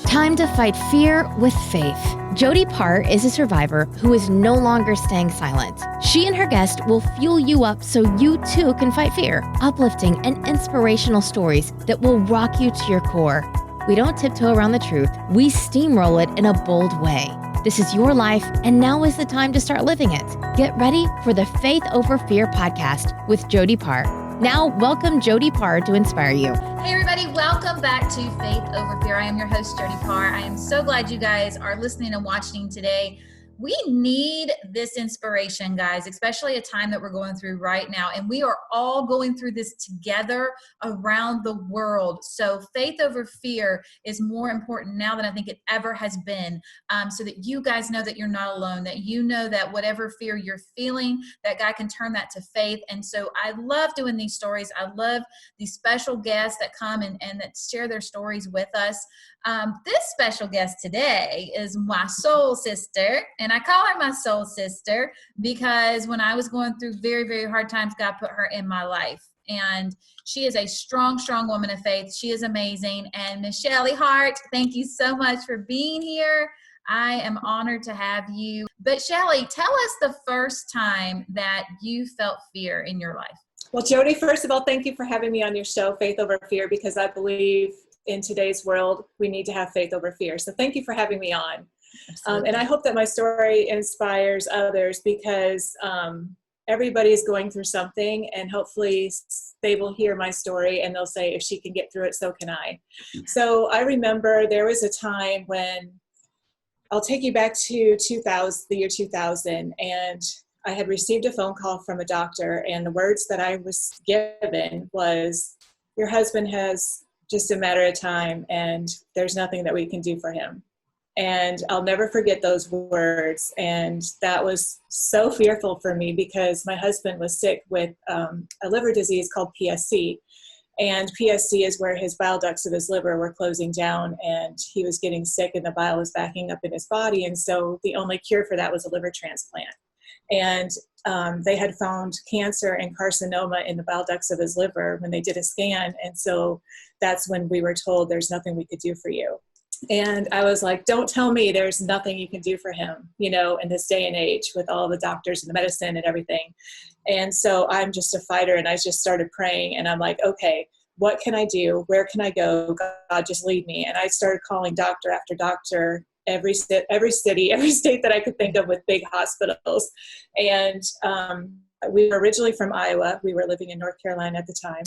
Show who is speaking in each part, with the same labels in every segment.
Speaker 1: Time to fight fear with faith. Jody Paar is a survivor who is no longer staying silent. She and her guest will fuel you up so you too can fight fear, uplifting and inspirational stories that will rock you to your core. We don't tiptoe around the truth, we steamroll it in a bold way. This is your life, and now is the time to start living it. Get ready for the Faith Over Fear podcast with Jody Paar. Now, welcome Jody Paar to inspire you.
Speaker 2: Hey everybody, welcome back to Faith Over Fear. I am your host, Jody Paar. I am so glad you guys are listening and watching today. We need this inspiration, guys, especially a time that we're going through right now. And we are all going through this together around the world. So faith over fear is more important now than I think it ever has been. So that you guys know that you're not alone, that you know that whatever fear you're feeling, that God can turn that to faith. And so I love doing these stories. I love these special guests that come and that share their stories with us. This special guest today is my soul sister, and I call her my soul sister because when I was going through very, very hard times, God put her in my life. And she is a strong, strong woman of faith. She is amazing. And Miss Shelly Hart, thank you so much for being here. I am honored to have you. But Shelly, tell us the first time that you felt fear in your life.
Speaker 3: Well, Jody, first of all, thank you for having me on your show, Faith Over Fear, because I believe in today's world, we need to have faith over fear. So thank you for having me on. And I hope that my story inspires others because everybody's going through something, and hopefully they will hear my story and they'll say, if she can get through it, so can I. So I remember there was a time when, I'll take you back to the year 2000, and I had received a phone call from a doctor, and the words that I was given was, your husband has just a matter of time, and there's nothing that we can do for him. And I'll never forget those words. And that was so fearful for me because my husband was sick with a liver disease called PSC. And PSC is where his bile ducts of his liver were closing down, and he was getting sick and the bile was backing up in his body. And so the only cure for that was a liver transplant. And they had found cancer and carcinoma in the bile ducts of his liver when they did a scan. And so that's when we were told there's nothing we could do for you. And I was like, don't tell me there's nothing you can do for him, you know, in this day and age with all the doctors and the medicine and everything. And so I'm just a fighter, and I just started praying, and I'm like, okay, what can I do? Where can I go? God, just lead me. And I started calling doctor after doctor, every city, every state that I could think of with big hospitals. And we were originally from Iowa. We were living in North Carolina at the time.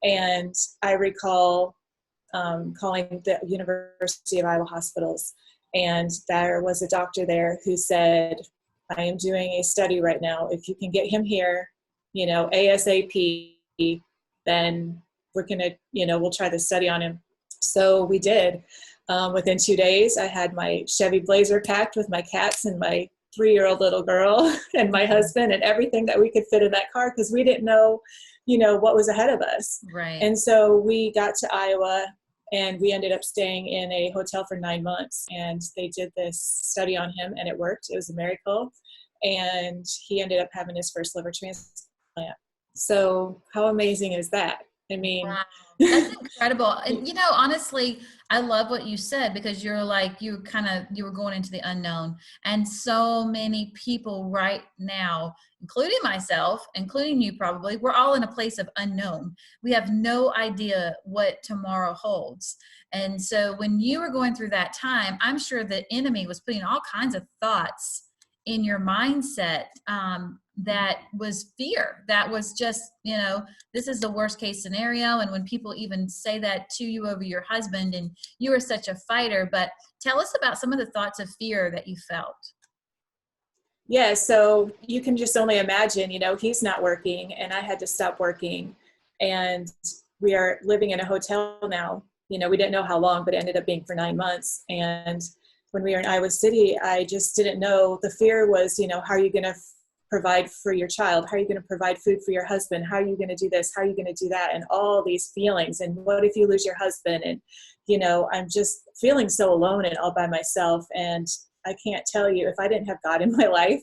Speaker 3: And I recall calling the University of Iowa hospitals. And there was a doctor there who said, I am doing a study right now. If you can get him here, you know, ASAP, then we're going to, you know, we'll try the study on him. So we did. Within 2 days, I had my Chevy Blazer packed with my cats and my 3-year-old little girl and my husband and everything that we could fit in that car because we didn't know, you know, what was ahead of us.
Speaker 2: Right.
Speaker 3: And so we got to Iowa, and we ended up staying in a hotel for 9 months, and they did this study on him, and it worked. It was a miracle. And he ended up having his first liver transplant. So how amazing is that? I mean,
Speaker 2: wow. That's incredible. And, you know, honestly, I love what you said because you're like, you were going into the unknown. And so many people right now, including myself, including you probably, we're all in a place of unknown. We have no idea what tomorrow holds. And so when you were going through that time, I'm sure the enemy was putting all kinds of thoughts in your mindset that was fear. That was just, you know, this is the worst case scenario. And when people even say that to you over your husband, and you are such a fighter, but tell us about some of the thoughts of fear that you felt.
Speaker 3: Yeah, so you can just only imagine, you know, he's not working and I had to stop working, and we are living in a hotel now. You know, we didn't know how long, but it ended up being for 9 months. And when we were in Iowa City, I just didn't know. The fear was, you know, how are you going to provide for your child? How are you going to provide food for your husband? How are you going to do this? How are you going to do that? And all these feelings. And what if you lose your husband? And, you know, I'm just feeling so alone and all by myself. And I can't tell you, if I didn't have God in my life,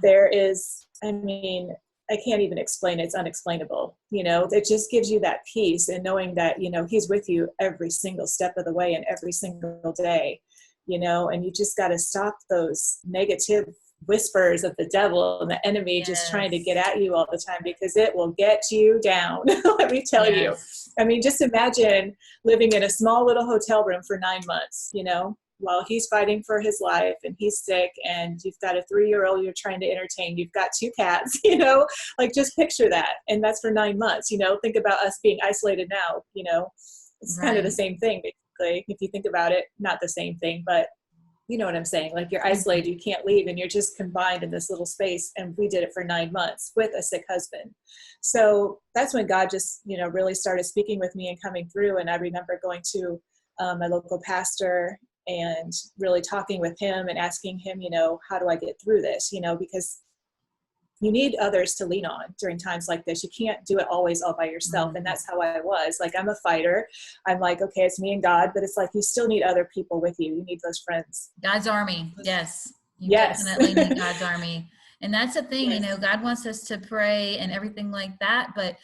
Speaker 3: there is, I mean, I can't even explain it. It's unexplainable. It just gives you that peace, and knowing that, he's with you every single step of the way and every single day, and you just got to stop those negative whispers of the devil and the enemy just trying to get at you all the time, because it will get you down. Let me tell you. I mean, just imagine living in a small little hotel room for 9 months, while he's fighting for his life and he's sick, and you've got a 3-year-old you're trying to entertain. You've got 2 cats, like just picture that. And that's for 9 months, think about us being isolated now, it's kind of the same thing, basically. If you think about it, not the same thing, but you know what I'm saying? Like, you're isolated, you can't leave, and you're just confined in this little space. And we did it for 9 months with a sick husband. So that's when God just, really started speaking with me and coming through. And I remember going to my local pastor and really talking with him and asking him, how do I get through this? Because you need others to lean on during times like this. You can't do it always all by yourself. And that's how I was. Like, I'm a fighter. I'm like, okay, it's me and God, but it's like, you still need other people with you. You need those friends.
Speaker 2: God's army. Yes. You
Speaker 3: yes.
Speaker 2: definitely need God's army. And that's the thing, God wants us to pray and everything like that. But,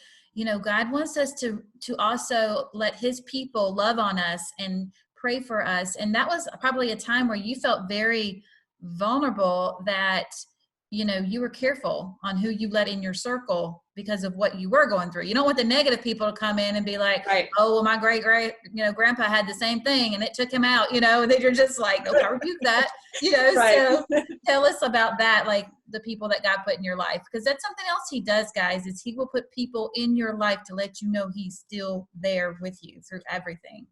Speaker 2: God wants us to also let his people love on us and pray for us. And that was probably a time where you felt very vulnerable, that you were careful on who you let in your circle because of what you were going through. You don't want the negative people to come in and be like, oh, well, my great, grandpa had the same thing and it took him out, and then you're just like, no, I rebuke that, So tell us about that, like the people that God put in your life, because that's something else he does, guys, is he will put people in your life to let you know he's still there with you through everything.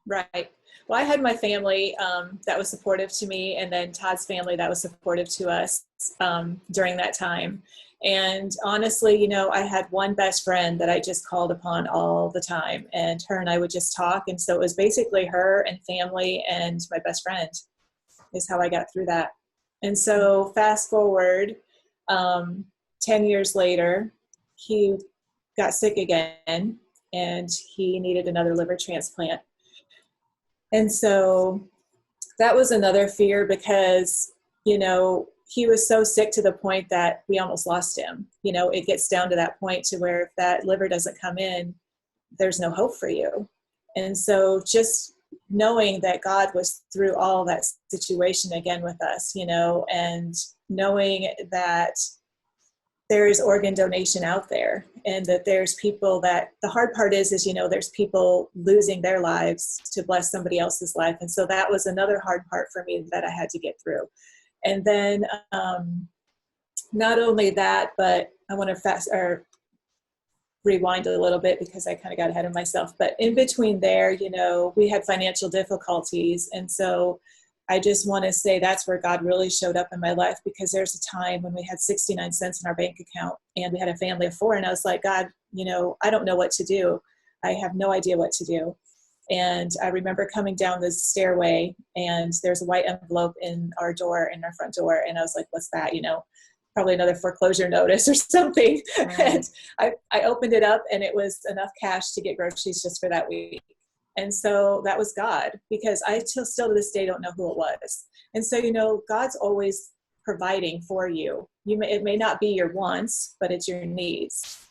Speaker 3: Right. Well, I had my family that was supportive to me, and then Todd's family that was supportive to us during that time. And honestly, I had one best friend that I just called upon all the time, and her and I would just talk. And so it was basically her and family and my best friend is how I got through that. And so fast forward 10 years later, he got sick again and he needed another liver transplant. And so that was another fear, because, he was so sick to the point that we almost lost him. It gets down to that point to where if that liver doesn't come in, there's no hope for you. And so just knowing that God was through all that situation again with us, and knowing that there is organ donation out there, and that there's people that the hard part is, there's people losing their lives to bless somebody else's life. And so that was another hard part for me that I had to get through. And then not only that, but I want to rewind a little bit because I kind of got ahead of myself. But in between there, we had financial difficulties. And so I just want to say that's where God really showed up in my life, because there's a time when we had 69 cents in our bank account and we had a family of 4. And I was like, God, I don't know what to do. I have no idea what to do. And I remember coming down the stairway and there's a white envelope in our front door. And I was like, what's that? Probably another foreclosure notice or something. Right. And I opened it up and it was enough cash to get groceries just for that week. And so that was God, because I still to this day don't know who it was. And so, God's always providing for you. It may not be your wants, but it's your needs.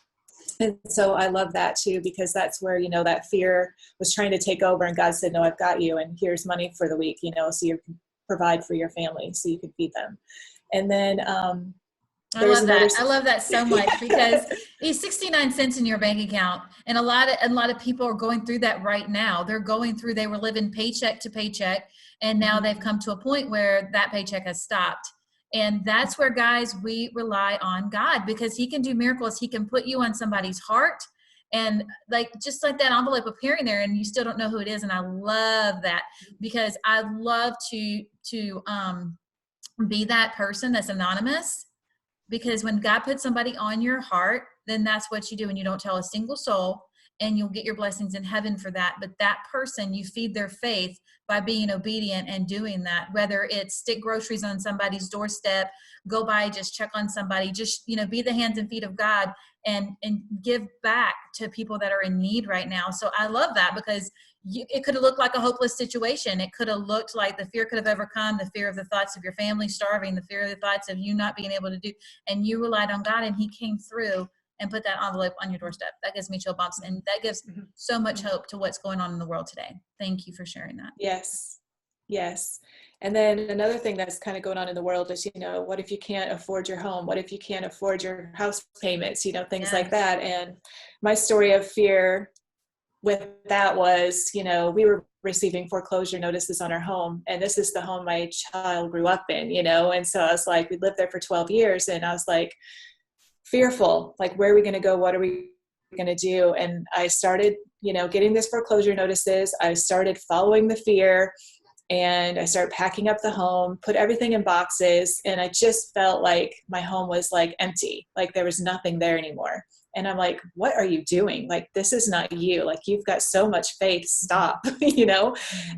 Speaker 3: And so I love that too, because that's where, that fear was trying to take over, and God said, no, I've got you. And here's money for the week, so you can provide for your family so you can feed them. And then,
Speaker 2: I love that. I love that so much, because it's 69 cents in your bank account. And a lot of people are going through that right now. They were living paycheck to paycheck. And now they've come to a point where that paycheck has stopped. And that's where, guys, we rely on God, because he can do miracles. He can put you on somebody's heart, and just like that envelope appearing there, and you still don't know who it is. And I love that, because I love to be that person that's anonymous, because when God puts somebody on your heart, then that's what you do. And you don't tell a single soul, and you'll get your blessings in heaven for that. But that person, you feed their faith by being obedient and doing that, whether it's stick groceries on somebody's doorstep, go by, just check on somebody, just, be the hands and feet of God and give back to people that are in need right now. So I love that, because it could have looked like a hopeless situation. It could have looked like the fear could have overcome the fear of the thoughts of your family starving, the fear of the thoughts of you not being able to do, and you relied on God, and he came through and put that envelope on your doorstep. That gives me chill bumps, and that gives so much hope to what's going on in the world today. Thank you for sharing that.
Speaker 3: Yes. Yes. And then another thing that's kind of going on in the world is, what if you can't afford your home? What if you can't afford your house payments? Things like that. And my story of fear with that was, we were receiving foreclosure notices on our home, and this is the home my child grew up in, and so I was like, we lived there for 12 years, and I was like fearful, like, where are we going to go? What are we going to do? And I started, getting this foreclosure notices. I started following the fear, and I started packing up the home, put everything in boxes, and I just felt like my home was like empty, like there was nothing there anymore. And I'm like, what are you doing? Like, this is not you. Like, you've got so much faith. Stop,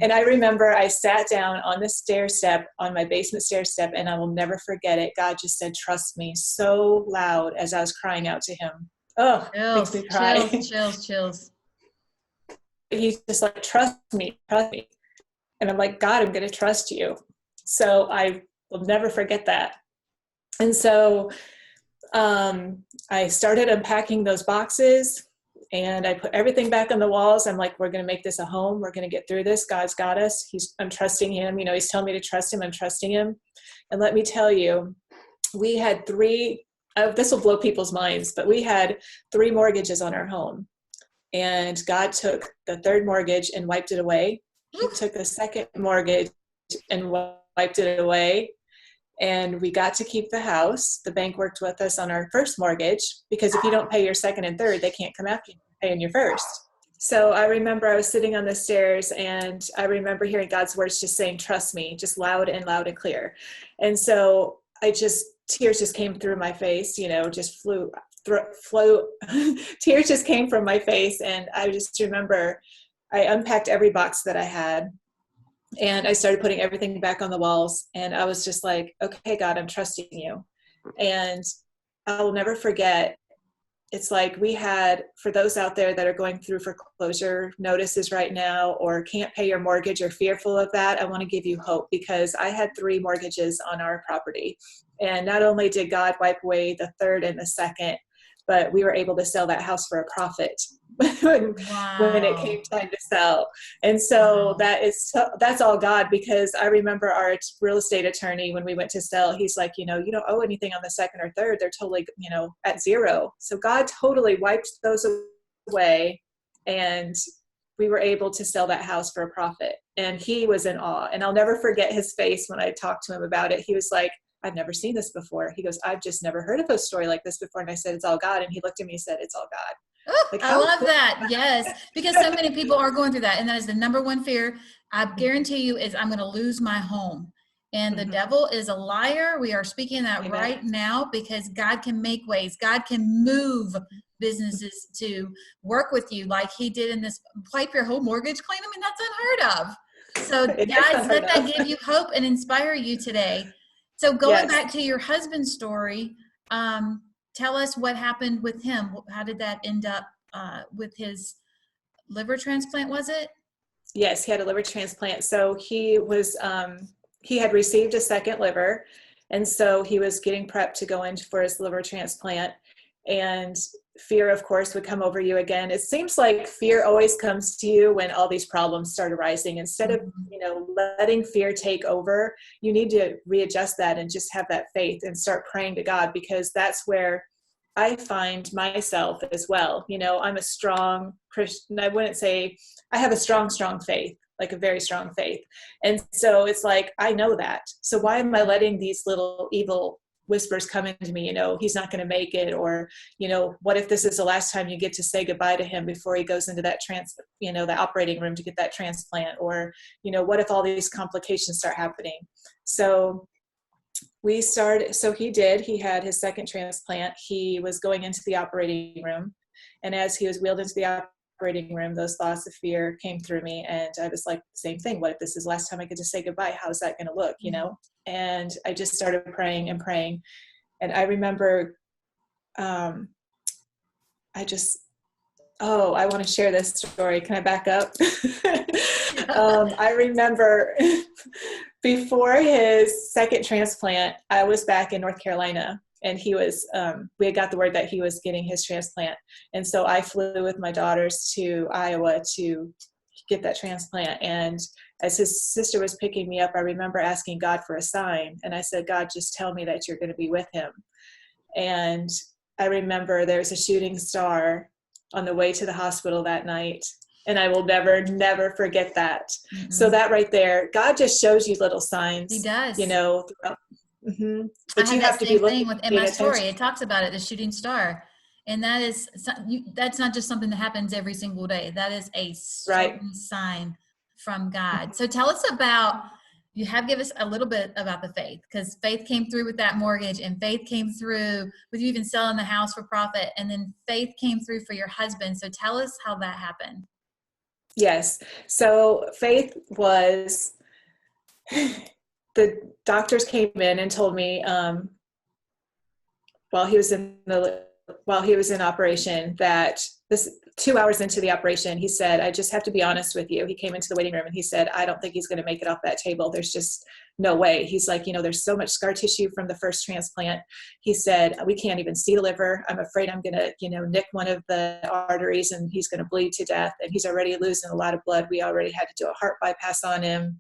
Speaker 3: And I remember I sat down on the stair step, on my basement stair step, and I will never forget it. God just said, trust me, so loud as I was crying out to him. Oh, makes me cry.
Speaker 2: Chills.
Speaker 3: He's just like, trust me. And I'm like, God, I'm going to trust you. So I will never forget that. And so I started unpacking those boxes, and I put everything back on the walls. I'm like, we're going to make this a home. We're going to get through this. God's got us. I'm trusting him. He's telling me to trust him. I'm trusting him. And let me tell you, we had this will blow people's minds, but we had 3 mortgages on our home, and God took the 3rd mortgage and wiped it away. He took the 2nd mortgage and wiped it away. And we got to keep the house. The bank worked with us on our 1st mortgage, because if you don't pay your 2nd and 3rd, they can't come after you paying your 1st. So I remember I was sitting on the stairs, and I remember hearing God's words just saying, trust me, just loud and clear. And so tears just came through my face, just flew, tears just came from my face. And I just remember I unpacked every box that I had, and I started putting everything back on the walls. And I was just like, okay, God, I'm trusting you. And I will never forget, it's like we had, for those out there that are going through foreclosure notices right now, or can't pay your mortgage, or fearful of that, I want to give you hope, because I had 3 mortgages on our property. And not only did God wipe away the 3rd and the 2nd, but we were able to sell that house for a profit when it came time to sell. And so that's all God, because I remember our real estate attorney, when we went to sell, he's like, you don't owe anything on the 2nd or 3rd. They're totally, at 0. So God totally wiped those away, and we were able to sell that house for a profit. And he was in awe. And I'll never forget his face when I talked to him about it. He was like, I've never seen this before. He goes, I've just never heard of a story like this before. And I said, it's all God. And he looked at me and said, it's all God.
Speaker 2: Oh, I love that. Yes. Because so many people are going through that. And that is the number one fear, I guarantee you, is I'm going to lose my home. And the devil is a liar. We are speaking that right now, because God can make ways. God can move businesses to work with you, like he did in this, wipe your whole mortgage claim. I mean, that's unheard of. So guys, let that give you hope and inspire you today. So going back to your husband's story, tell us what happened with him. How did that end up with his liver transplant, was it?
Speaker 3: Yes, he had a liver transplant. So he was, he had received a 2nd liver. And so he was getting prepped to go in for his liver transplant. And fear, of course, would come over you again. It seems like fear always comes to you when all these problems start arising. Instead of, letting fear take over, you need to readjust that and just have that faith and start praying to God, because that's where I find myself as well. I'm a strong Christian. I wouldn't say I have a strong faith, like a very strong faith. And so it's like, I know that. So why am I letting these little evil whispers come into me, he's not going to make it, or, what if this is the last time you get to say goodbye to him before he goes into that the operating room to get that transplant, or, what if all these complications start happening? So he had his 2nd transplant. He was going into the operating room, and as he was wheeled into the operating room, those thoughts of fear came through me, and I was like, same thing. What if this is the last time I get to say goodbye? How's that going to look? And I just started praying. And I remember, Oh, I want to share this story. Can I back up? I remember before his second transplant, I was back in North Carolina, and he was, we had got the word that he was getting his transplant. And so I flew with my daughters to Iowa to get that transplant. And as his sister was picking me up, I remember asking God for a sign. And I said, God, just tell me that you're going to be with him. And I remember there was a shooting star on the way to the hospital that night. And I will never forget that. Mm-hmm. So that right there, God just shows you little signs.
Speaker 2: He does.
Speaker 3: You know. Mm-hmm.
Speaker 2: But you have to be looking in my story. It talks about it, the shooting star. And that is, that's not just something that happens every single day. That is a certain sign from God. So tell us about, you have given us a little bit about the faith, because faith came through with that mortgage, and faith came through with you even selling the house for profit. And then faith came through for your husband. So tell us how that happened.
Speaker 3: Yes. So faith was, the doctors came in and told me, while he was in operation, that this 2 hours into the operation, he said, I just have to be honest with you. He came into the waiting room and he said, I don't think he's going to make it off that table. There's just no way. He's like, there's so much scar tissue from the first transplant. He said, we can't even see the liver. I'm afraid I'm going to, nick one of the arteries and he's going to bleed to death. And he's already losing a lot of blood. We already had to do a heart bypass on him,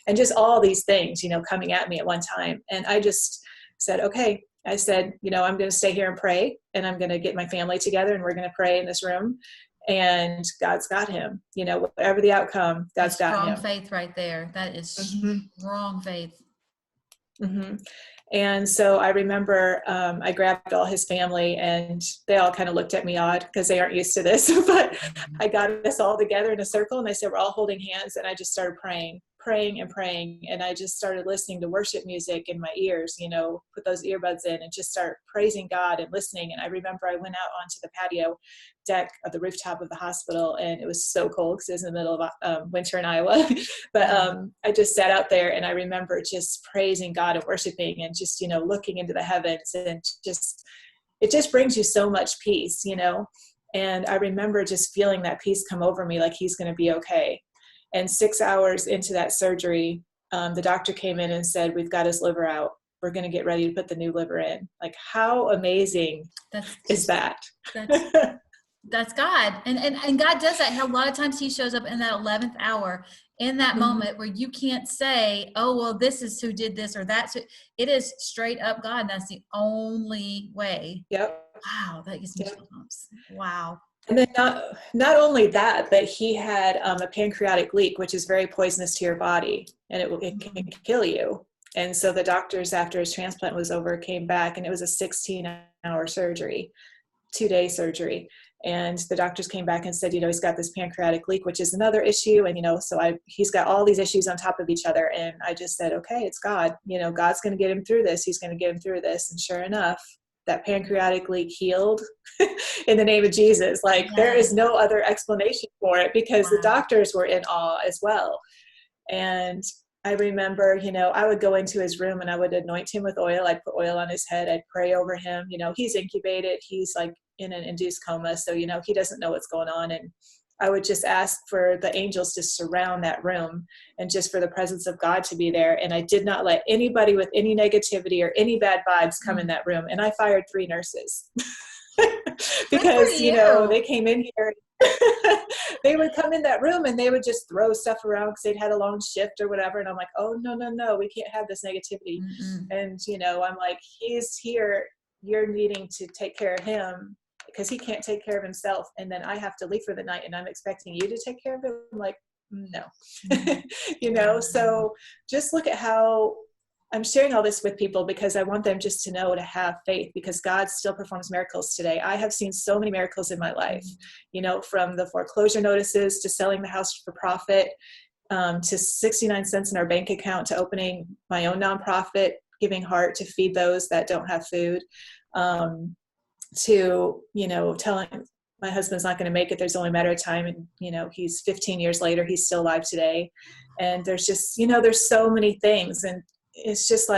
Speaker 3: and just all these things, coming at me at one time. And I just said, okay. I said, I'm going to stay here and pray, and I'm going to get my family together, and we're going to pray in this room, and God's got him. Whatever the outcome, God's got him.
Speaker 2: Strong faith right there. That is strong faith.
Speaker 3: Mm-hmm. And so I remember I grabbed all his family, and they all kind of looked at me odd because they aren't used to this, but I got us all together in a circle, and they said, we're all holding hands. And I just started praying. And I just started listening to worship music in my ears, put those earbuds in and just start praising God and listening. And I remember I went out onto the patio deck of the rooftop of the hospital, and it was so cold because it was in the middle of winter in Iowa. But I just sat out there, and I remember just praising God and worshiping, and just, looking into the heavens, and it just brings you so much peace, And I remember just feeling that peace come over me, like he's going to be okay. And 6 hours into that surgery, the doctor came in and said, we've got his liver out. We're going to get ready to put the new liver in. Like, how amazing is that?
Speaker 2: That's God. And God does that. A lot of times he shows up in that 11th hour, in that moment where you can't say, oh, well, this is who did this or that's it is straight up God. And that's the only way.
Speaker 3: Yep.
Speaker 2: Wow. That gives me goosebumps. Wow.
Speaker 3: And then not only that, but he had a pancreatic leak, which is very poisonous to your body, and it can kill you. And so the doctors, after his transplant was over, came back, and it was a 16-hour surgery, 2-day surgery. And the doctors came back and said, he's got this pancreatic leak, which is another issue. And, so he's got all these issues on top of each other. And I just said, okay, it's God. God's going to get him through this. He's going to get him through this. And sure enough, that pancreatic leak healed in the name of Jesus. There is no other explanation for it, because the doctors were in awe as well. And I remember, I would go into his room and I would anoint him with oil. I'd put oil on his head. I'd pray over him. He's incubated. He's in an induced coma. So, he doesn't know what's going on. And I would just ask for the angels to surround that room, and just for the presence of God to be there. And I did not let anybody with any negativity or any bad vibes come in that room. And I fired 3 nurses because, they came in here. They would come in that room and they would just throw stuff around because they'd had a long shift or whatever. And I'm like, oh, no, we can't have this negativity. And, I'm like, he's here. You're needing to take care of him, because he can't take care of himself. And then I have to leave for the night, and I'm expecting you to take care of him. I'm like, no, so just look at how I'm sharing all this with people, because I want them just to know to have faith, because God still performs miracles today. I have seen so many miracles in my life, from the foreclosure notices to selling the house for profit, to 69 cents in our bank account, to opening my own nonprofit, Giving Heart, to feed those that don't have food, to, telling my husband's not going to make it. There's only a matter of time. And, he's 15 years later, he's still alive today. And there's just, there's so many things. And it's just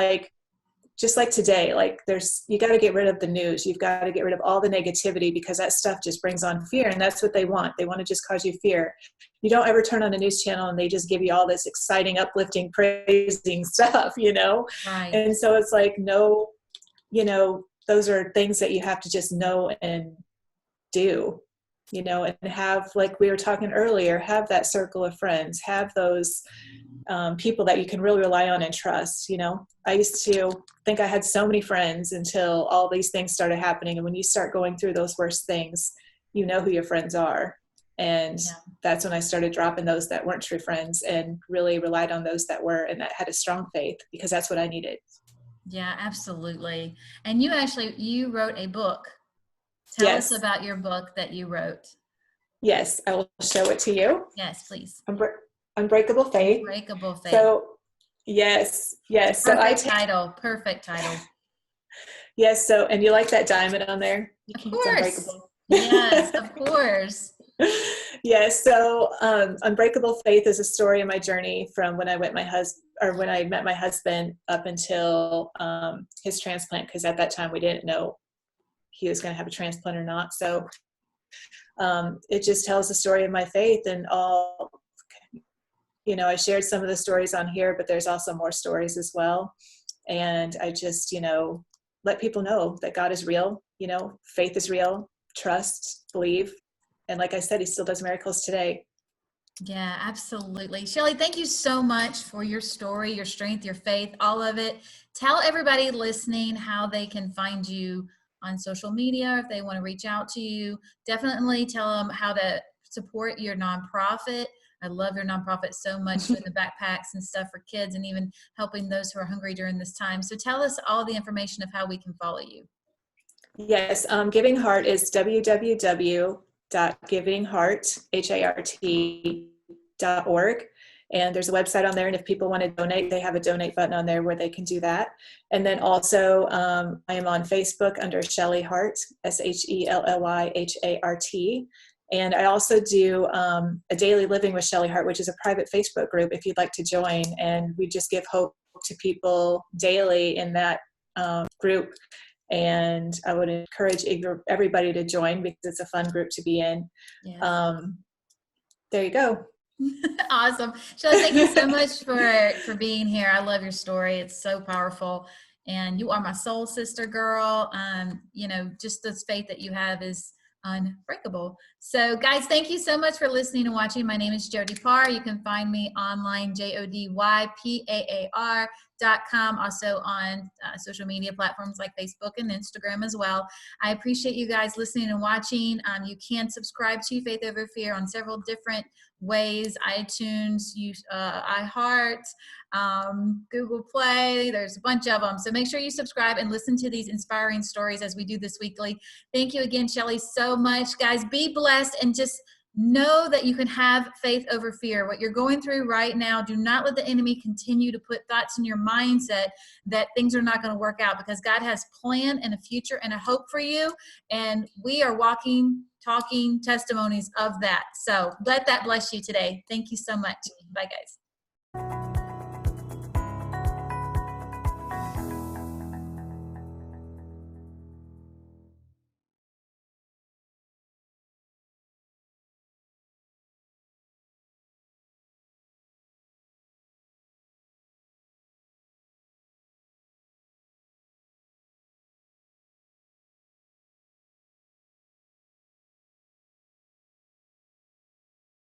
Speaker 3: just like today, like you got to get rid of the news. You've got to get rid of all the negativity, because that stuff just brings on fear. And that's what they want. They want to just cause you fear. You don't ever turn on a news channel and they just give you all this exciting, uplifting, praising stuff,
Speaker 2: Right.
Speaker 3: And so it's like, no, those are things that you have to just know and do, and have, like we were talking earlier, have that circle of friends, have those people that you can really rely on and trust. I used to think I had so many friends until all these things started happening. And when you start going through those worst things, you know who your friends are. And that's when I started dropping those that weren't true friends and really relied on those that were, and that had a strong faith, because that's what I needed.
Speaker 2: Yeah, absolutely. And you wrote a book. Tell us about your book that you wrote.
Speaker 3: Yes, I will show it to you.
Speaker 2: Yes, please.
Speaker 3: Unbreakable Faith.
Speaker 2: Unbreakable Faith.
Speaker 3: So, yes.
Speaker 2: Perfect title.
Speaker 3: Yes. So, and you like that diamond on there?
Speaker 2: Of course. Yes, of course.
Speaker 3: Yes. So, Unbreakable Faith is a story of my journey from when I met my husband up until his transplant, because at that time we didn't know he was going to have a transplant or not. So, it just tells the story of my faith and all. I shared some of the stories on here, but there's also more stories as well. And I just, let people know that God is real, faith is real, trust, believe. And like I said, he still does miracles today.
Speaker 2: Yeah, absolutely. Shelly, thank you so much for your story, your strength, your faith, all of it. Tell everybody listening how they can find you on social media, if they want to reach out to you. Definitely tell them how to support your nonprofit. I love your nonprofit so much, doing the backpacks and stuff for kids and even helping those who are hungry during this time. So tell us all the information of how we can follow you.
Speaker 3: Yes, Giving Heart is www.givingheart.org. And there's a website on there. And if people want to donate, they have a donate button on there where they can do that. And then also I am on Facebook under Shelly Hart, SHELLYHART. And I also do a daily living with Shelly Hart, which is a private Facebook group if you'd like to join. And we just give hope to people daily in that group. And I would encourage everybody to join, because it's a fun group to be in. Yes. There you go.
Speaker 2: Awesome. Shelly, thank you so much for being here. I love your story. It's so powerful. And you are my soul sister, girl. Just this faith that you have is unbreakable. So guys, thank you so much for listening and watching. My name is Jody Paar. You can find me online, JODYPAAR.com, also on social media platforms like Facebook and Instagram as well. I appreciate you guys listening and watching. You can subscribe to Faith Over Fear on several different ways: iTunes, iHeart, Google Play. There's a bunch of them. So make sure you subscribe and listen to these inspiring stories as we do this weekly. Thank you again, Shelly, so much. Guys, be blessed and just know that you can have faith over fear. What you're going through right now, do not let the enemy continue to put thoughts in your mindset that things are not going to work out, because God has a plan and a future and a hope for you. And we are walking, talking testimonies of that. So let that bless you today. Thank you so much. Bye, guys.